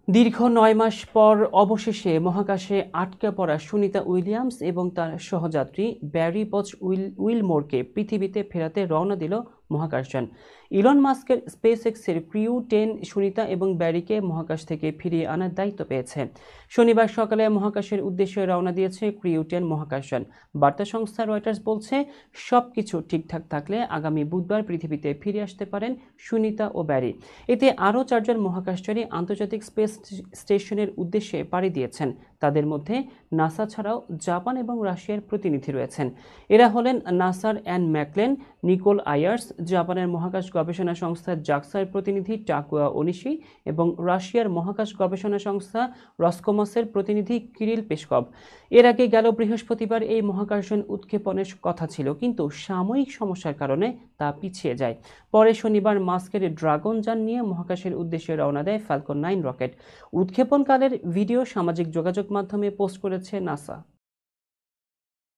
দীর্ঘ ৯ মাস পর অবশেষে মহাকাশে আটকা পড়া সুনিতা উইলিয়ামস এবং তার সহযাত্রী ব্যারি বচ উইলমোরকে পৃথিবীতে ফেরাতে রওনা দিল মহাকাশযান। ইলন মাস্কের স্পেসএক্সের ক্রিউ 10 সুনিতা এবং ব্যারিকে মহাকাশ থেকে ফিরিয়ে আনার দায়িত্ব পেয়েছে। শনিবার সকালে মহাকাশের উদ্দেশ্যে রওনা দিয়েছে ক্রিউ 10 মহাকাশযান। বার্তা সংস্থা রয়টার্স বলছে, সবকিছু ঠিকঠাক থাকলে আগামী বুধবার পৃথিবীতে ফিরে আসতে পারেন সুনিতা ও ব্যারি। এতে আরও 4 জন মহাকাশচারী আন্তর্জাতিক স্পেস স্টেশনের উদ্দেশ্যে পাড়ি দিয়েছেন। তাদের মধ্যে নাসা ছাড়াও জাপান এবং রাশিয়ার প্রতিনিধি রয়েছেন। এরা হলেন নাসার অ্যান ম্যাকলেন, নিকোল আয়ার্স, জাপানের মহাকাশ গবেষণা সংস্থা জাক্সার প্রতিনিধি টাকুয়া ওনিশি এবং রাশিয়ার মহাকাশ গবেষণা সংস্থা রসকোমসের প্রতিনিধি কিরিল পেসকভ। এর আগে গেল বৃহস্পতিবার এই মহাকাশযান উৎক্ষেপণের কথা ছিল, কিন্তু সাময়িক সমস্যার কারণে তা পিছিয়ে যায়। পরে শনিবার মাস্কের ড্রাগন যান নিয়ে মহাকাশের উদ্দেশ্যে রওনা দেয় ফ্যালকন 9 রকেট। উৎক্ষেপণকালের ভিডিও সামাজিক যোগাযোগ মাধ্যমে পোস্ট করেছে নাসা।